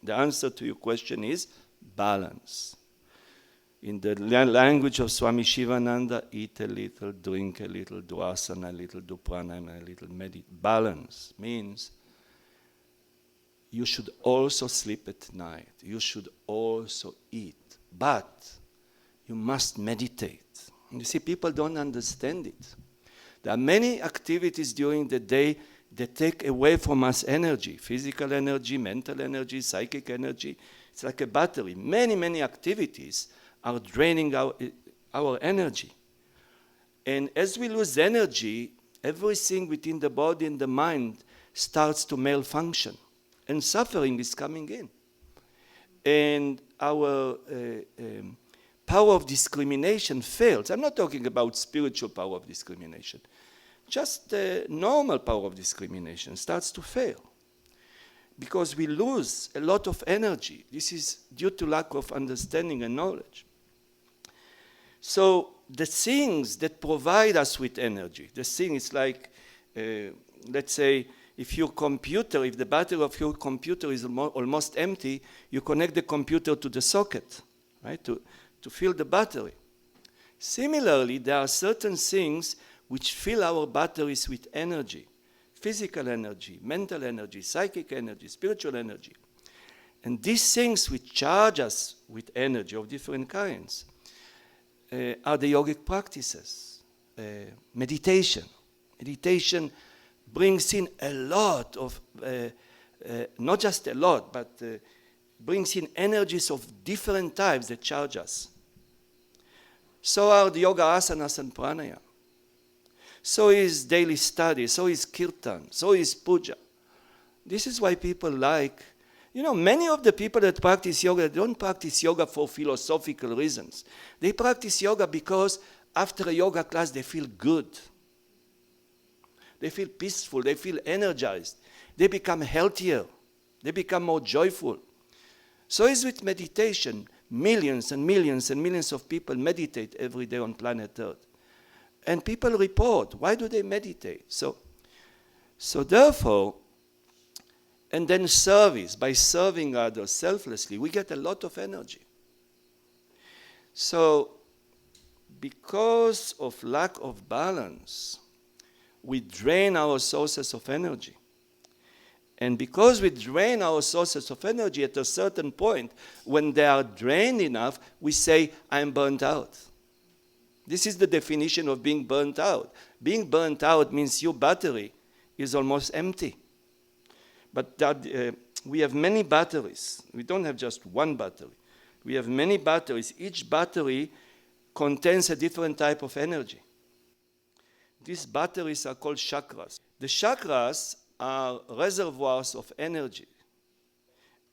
The answer to your question is balance. In the language of Swami Shivananda, eat a little, drink a little, do asana a little, do pranayama a little, meditate. Balance means you should also sleep at night. You should also eat. But you must meditate. You see, people don't understand it. There are many activities during the day that take away from us energy, physical energy, mental energy, psychic energy. It's like a battery. Many, many activities are draining our energy. And as we lose energy, everything within the body and the mind starts to malfunction. And suffering is coming in. And our power of discrimination fails. I'm not talking about spiritual power of discrimination. Just the normal power of discrimination starts to fail. Because we lose a lot of energy. This is due to lack of understanding and knowledge. So the things that provide us with energy, the thing is like, let's say, if the battery of your computer is almost empty, you connect the computer to the socket, right, to fill the battery. Similarly, there are certain things which fill our batteries with energy, physical energy, mental energy, psychic energy, spiritual energy. And these things which charge us with energy of different kinds are the yogic practices, meditation. Meditation brings in a lot of, not just a lot, but brings in energies of different types that charge us. So are the yoga asanas and pranayama. So is daily study, so is kirtan, so is puja. This is why people like, many of the people that practice yoga don't practice yoga for philosophical reasons. They practice yoga because after a yoga class they feel good. They feel peaceful, they feel energized. They become healthier. They become more joyful. So is with meditation. Millions and millions and millions of people meditate every day on planet Earth. And people report, why do they meditate? So therefore, and then service, by serving others selflessly, we get a lot of energy. So, because of lack of balance, we drain our sources of energy. And because we drain our sources of energy at a certain point, when they are drained enough, we say, I'm burnt out. This is the definition of being burnt out. Being burnt out means your battery is almost empty. But we have many batteries. We don't have just one battery. We have many batteries. Each battery contains a different type of energy. These batteries are called chakras. The chakras are reservoirs of energy.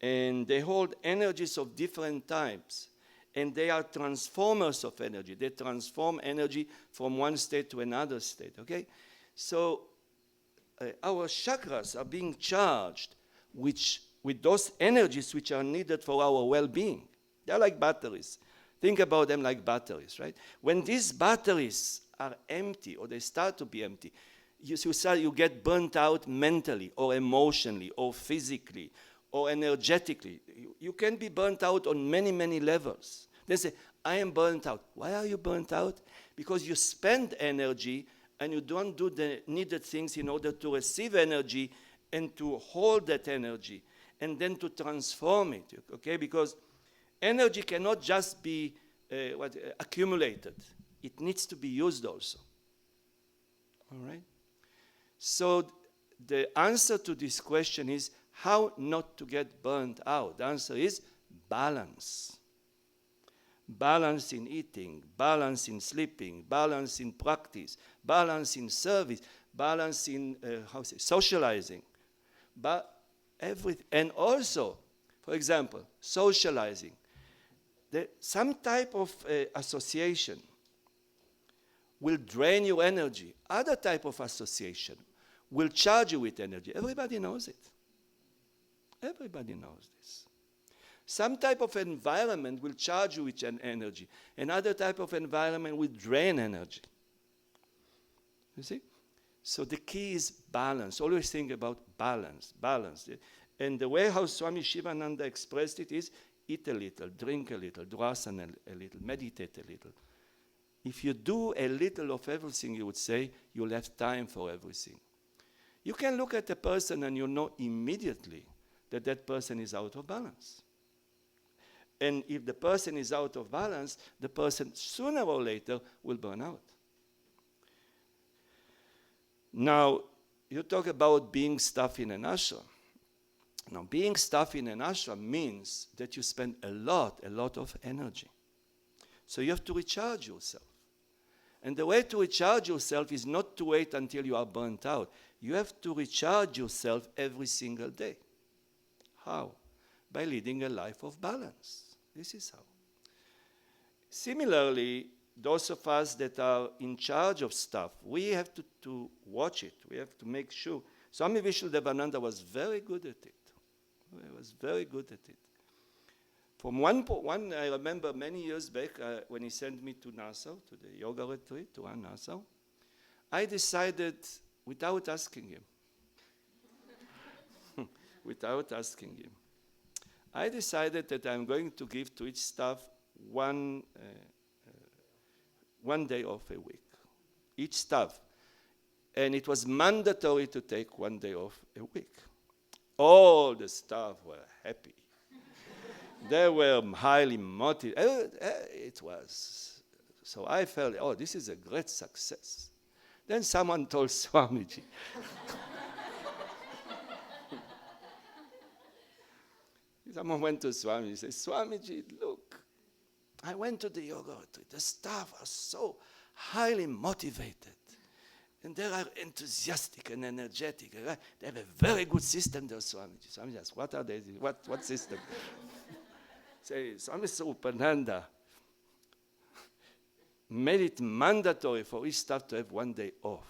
And they hold energies of different types. And they are transformers of energy. They transform energy from one state to another state, okay? So our chakras are being charged with those energies which are needed for our well-being. They're like batteries. Think about them like batteries, right? When these batteries are empty, or they start to be empty, you get burnt out mentally, or emotionally, or physically, or energetically. You can be burnt out on many, many levels. They say, I am burnt out. Why are you burnt out? Because you spend energy and you don't do the needed things in order to receive energy and to hold that energy and then to transform it, okay? Because energy cannot just be accumulated. It needs to be used also, all right? So the answer to this question is how not to get burnt out. The answer is balance. Balance in eating, balance in sleeping, balance in practice, balance in service, balance in socializing. And also, for example, socializing. Some type of association will drain your energy. Other type of association will charge you with energy. Everybody knows it. Everybody knows this. Some type of environment will charge you with energy. Another type of environment will drain energy. You see? So the key is balance. Always think about balance, balance. And the way how Swami Shivananda expressed it is, eat a little, drink a little, do asana a little, meditate a little. If you do a little of everything, you would say, you'll have time for everything. You can look at a person and you know immediately that that person is out of balance. And if the person is out of balance, the person sooner or later will burn out. Now, you talk about being stuck in an ashram. Now, being stuck in an ashram means that you spend a lot of energy. So you have to recharge yourself. And the way to recharge yourself is not to wait until you are burnt out. You have to recharge yourself every single day. How? By leading a life of balance. This is how. Similarly, those of us that are in charge of stuff, we have to watch it. We have to make sure. Swami Vishnudevananda was very good at it. He was very good at it. From one, I remember many years back when he sent me to Nassau, to the yoga retreat, to Nassau, I decided, without asking him, I decided that I'm going to give to each staff one day off a week, each staff. And it was mandatory to take 1 day off a week. All the staff were happy. They were highly motivated. It was. So I felt, oh, this is a great success. Then someone told Swamiji. Someone went to Swamiji and said, Swamiji, look, I went to the yoga retreat. The staff are so highly motivated. And they are enthusiastic and energetic. Right? They have a very good system there, Swamiji. Swamiji asked, what are they? What system? Say, Swami Swaroopananda made it mandatory for each staff to have 1 day off.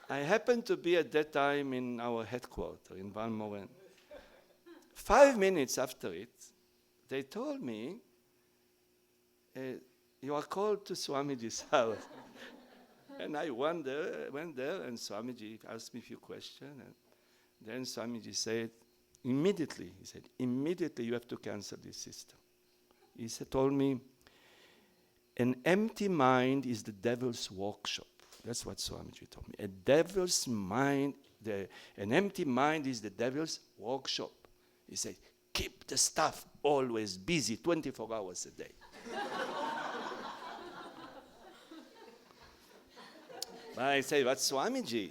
I happened to be at that time in our headquarters in Bahamas. 5 minutes after it, they told me, you are called to Swamiji's house. And I went there, and Swamiji asked me a few questions. And then Swamiji said, immediately you have to cancel this system. He told me, an empty mind is the devil's workshop. That's what Swamiji told me. An empty mind is the devil's workshop. He said, keep the staff always busy 24 hours a day. But I say, but Swamiji,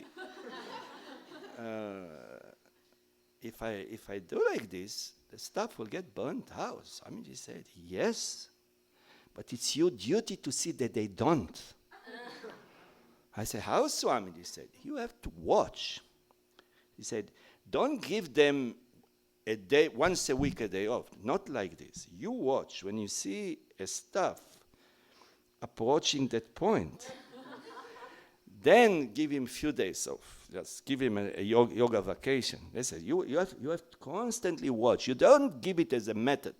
if I do like this, the staff will get burnt out. Swamiji said, yes, but it's your duty to see that they don't. I said, how, Swamiji? He said, you have to watch. He said, don't give them a day, once a week a day off. Not like this. You watch. When you see a staff approaching that point, then give him a few days off. Just give him a yoga vacation. They said, you have to constantly watch. You don't give it as a method.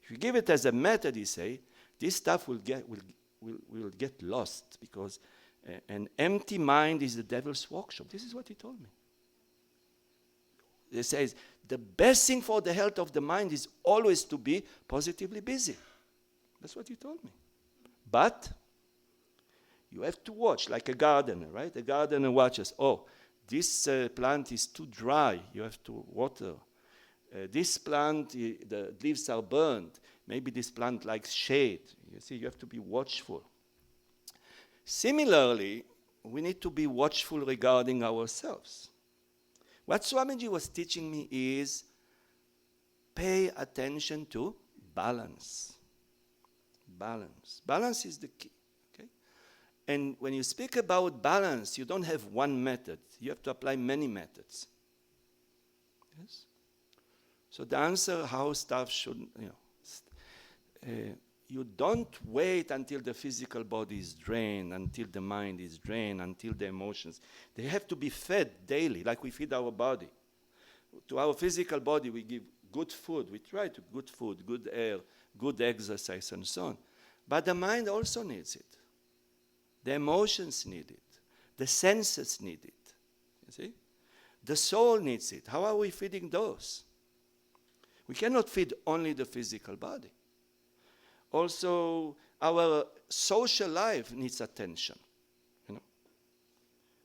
If you give it as a method, he say, this stuff will get lost because an empty mind is the devil's workshop. This is what he told me. He says, the best thing for the health of the mind is always to be positively busy. That's what he told me. But you have to watch, like a gardener, right? A gardener watches, oh, this plant is too dry. You have to water. This plant, the leaves are burned. Maybe this plant likes shade. You see, you have to be watchful. Similarly, we need to be watchful regarding ourselves. What Swamiji was teaching me is pay attention to balance. Balance. Balance is the key. Okay? And when you speak about balance, you don't have one method. You have to apply many methods. Yes? So the answer how stuff should, you don't wait until the physical body is drained, until the mind is drained, until the emotions. They have to be fed daily, like we feed our body. To our physical body, we give good food. We try to good food, good air, good exercise, and so on. But the mind also needs it. The emotions need it. The senses need it. You see? The soul needs it. How are we feeding those? We cannot feed only the physical body. Also, our social life needs attention. You know?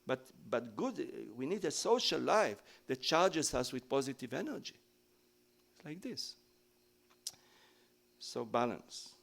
But good, we need a social life that charges us with positive energy. It's like this. So balance.